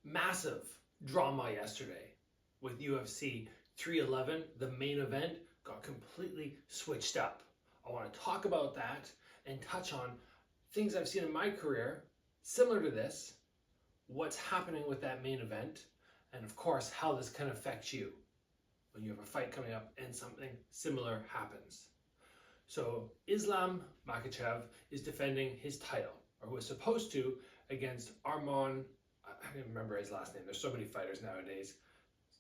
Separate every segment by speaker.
Speaker 1: Massive drama yesterday with UFC 311. The main event got completely switched up. I want to talk about that and touch on things I've seen in my career similar to this, what's happening with that main event, and of course how this can affect you when you have a fight coming up and something similar happens. So Islam Makhachev is defending his title, or was supposed to, against Arman, I don't even remember his last name, there's so many fighters nowadays,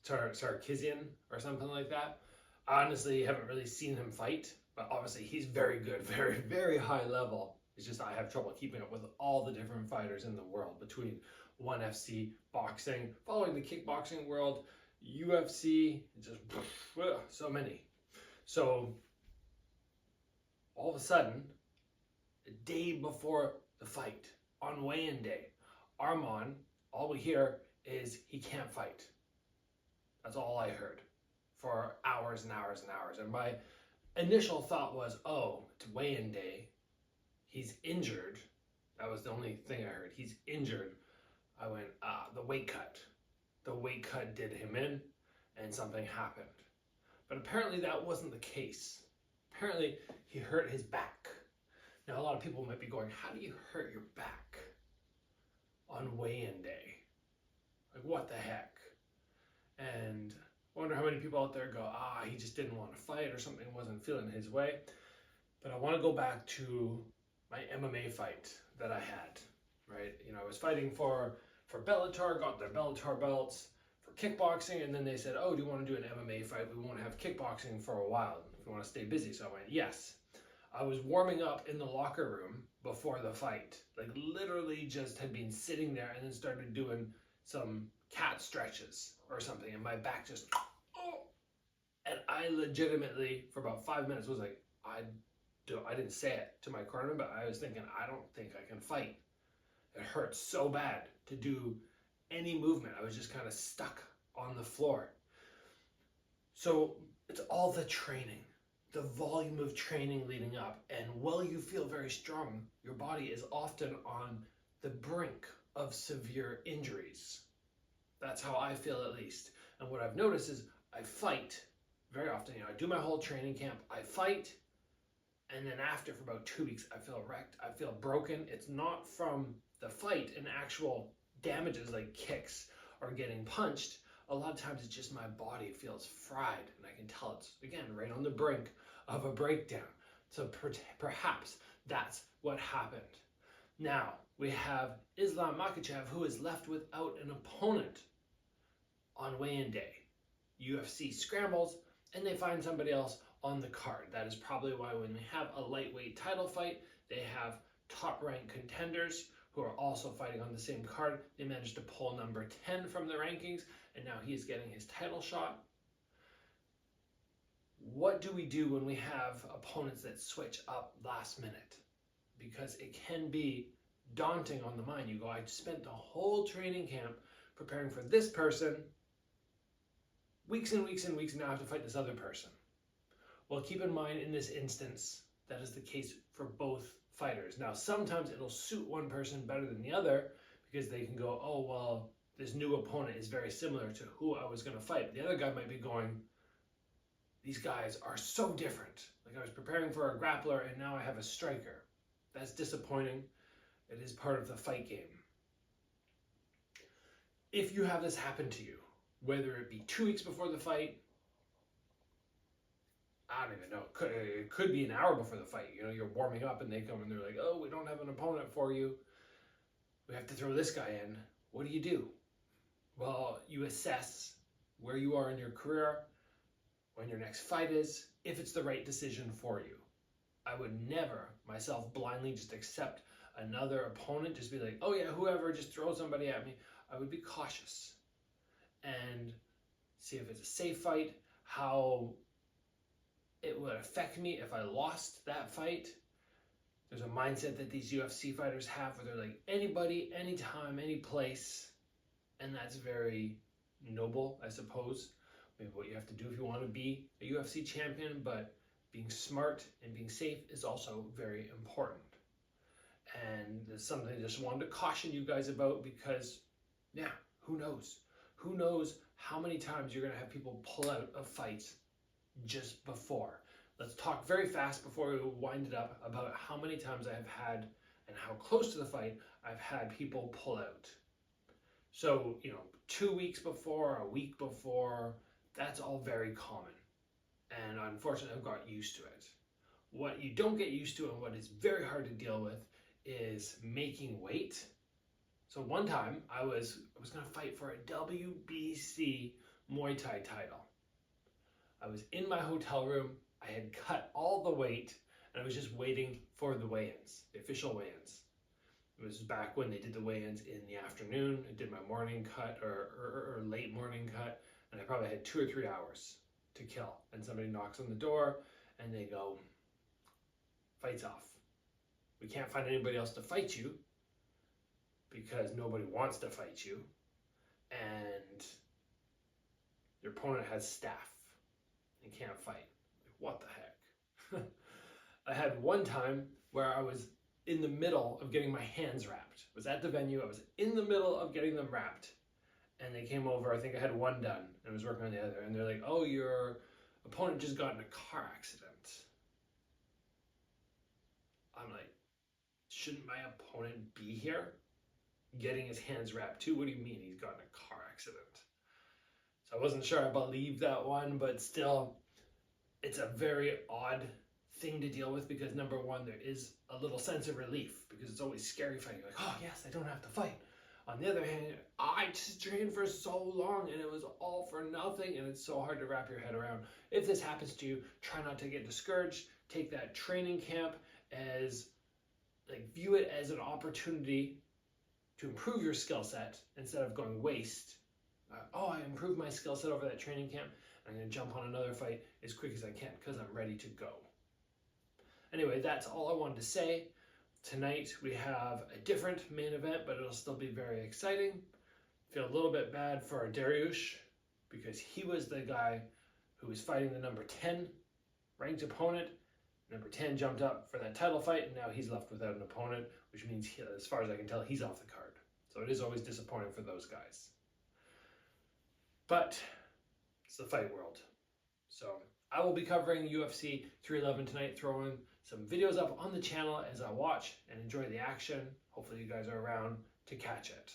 Speaker 1: Tsarukyan or something like that. I honestly haven't really seen him fight, but obviously he's very good, very, very high level. It's just I have trouble keeping up with all the different fighters in the world, between ONE FC, boxing, following the kickboxing world, UFC, just so many. So all of a sudden, a day before the fight, on weigh-in day, Arman, all we hear is he can't fight. That's all I heard for hours and hours and hours. And my initial thought was, oh, it's weigh-in day. He's injured. That was the only thing I heard. He's injured. I went, the weight cut. The weight cut did him in and something happened. But apparently that wasn't the case. Apparently he hurt his back. Now a lot of people might be going, how do you hurt your back on weigh-in day? Like, what the heck? And I wonder how many people out there go, he just didn't want to fight, or something wasn't feeling his way. But I want to go back to my MMA fight that I had, right? You know, I was fighting for Bellator, got their Bellator belts for kickboxing, and then they said, oh, do you want to do an MMA fight? We won't have kickboxing for a while if you want to stay busy. So I went, yes. I was warming up in the locker room before the fight, like literally just had been sitting there and then started doing some cat stretches or something, and my back just, and I legitimately, for about 5 minutes, was like, I didn't say it to my cornerman, but I was thinking, I don't think I can fight. It hurts so bad to do any movement. I was just kind of stuck on the floor. So it's all the training, the volume of training leading up. And while you feel very strong, your body is often on the brink of severe injuries. That's how I feel, at least. And what I've noticed is I fight very often. You know, I do my whole training camp, I fight, and then after, for about 2 weeks, I feel wrecked, I feel broken. It's not from the fight and actual damages like kicks or getting punched. A lot of times it's just my body feels fried, and I can tell it's, again, right on the brink of a breakdown. So perhaps that's what happened. Now, we have Islam Makhachev, who is left without an opponent on weigh-in day. UFC scrambles, and they find somebody else on the card. That is probably why when they have a lightweight title fight, they have top-ranked contenders who are also fighting on the same card. They managed to pull number 10 from the rankings, and now he is getting his title shot. What do we do when we have opponents that switch up last minute? Because it can be daunting on the mind. You go, I spent the whole training camp preparing for this person, weeks and weeks and weeks, and now I have to fight this other person. Well, keep in mind, in this instance, that is the case for both fighters. Now, sometimes it'll suit one person better than the other, because they can go, oh, well, this new opponent is very similar to who I was going to fight. The other guy might be going, these guys are so different. Like, I was preparing for a grappler, and now I have a striker. That's disappointing. It is part of the fight game. If you have this happen to you, whether it be 2 weeks before the fight, I don't even know, it could be an hour before the fight. You know, you're warming up and they come and they're like, oh, we don't have an opponent for you. We have to throw this guy in. What do? Well, you assess where you are in your career, when your next fight is, if it's the right decision for you. I would never, myself, blindly just accept another opponent, just be like, oh yeah, whoever, just throw somebody at me. I would be cautious and see if it's a safe fight, how it would affect me if I lost that fight. There's a mindset that these UFC fighters have where they're like, anybody, anytime, any place. And that's very noble, I suppose. Maybe what you have to do if you want to be a UFC champion, but being smart and being safe is also very important. And it's something I just wanted to caution you guys about, because, yeah, Who knows? Who knows how many times you're going to have people pull out of fights just before. Let's talk very fast before we wind it up about how many times I have had and how close to the fight I've had people pull out. So, 2 weeks before, a week before, that's all very common. And unfortunately, I've got used to it. What you don't get used to and what is very hard to deal with is making weight. So one time I was going to fight for a WBC Muay Thai title. I was in my hotel room. I had cut all the weight and I was just waiting for the weigh-ins, the official weigh-ins. It was back when they did the weigh-ins in the afternoon. I did my morning cut or late morning cut, and I probably had 2 or 3 hours to kill. And somebody knocks on the door and they go, "Fight's off. We can't find anybody else to fight you because nobody wants to fight you, and your opponent has staph and can't fight." Like, what the heck? I had one time where I was in the middle of getting my hands wrapped. I was at the venue, I was in the middle of getting them wrapped, and they came over. I think I had one done and I was working on the other, and they're like, "Oh, your opponent just got in a car accident." I'm like, shouldn't my opponent be here getting his hands wrapped too? What do you mean he's got in a car accident? So I wasn't sure I believed that one, but still, it's a very odd thing to deal with because number one, there is a little sense of relief because it's always scary fighting. Like, oh yes, I don't have to fight. On the other hand, I just trained for so long and it was all for nothing, and it's so hard to wrap your head around. If this happens to you, try not to get discouraged. Take that training camp as, view it as an opportunity to improve your skill set instead of going waste. I improved my skill set over that training camp. I'm going to jump on another fight as quick as I can because I'm ready to go. Anyway, that's all I wanted to say. Tonight we have a different main event, but it'll still be very exciting. Feel a little bit bad for Dariush because he was the guy who was fighting the number 10 ranked opponent. Number 10 jumped up for that title fight, and now he's left without an opponent, which means, as far as I can tell, he's off the card. So it is always disappointing for those guys. But it's the fight world. So I will be covering UFC 311 tonight, throwing some videos up on the channel as I watch and enjoy the action. Hopefully you guys are around to catch it.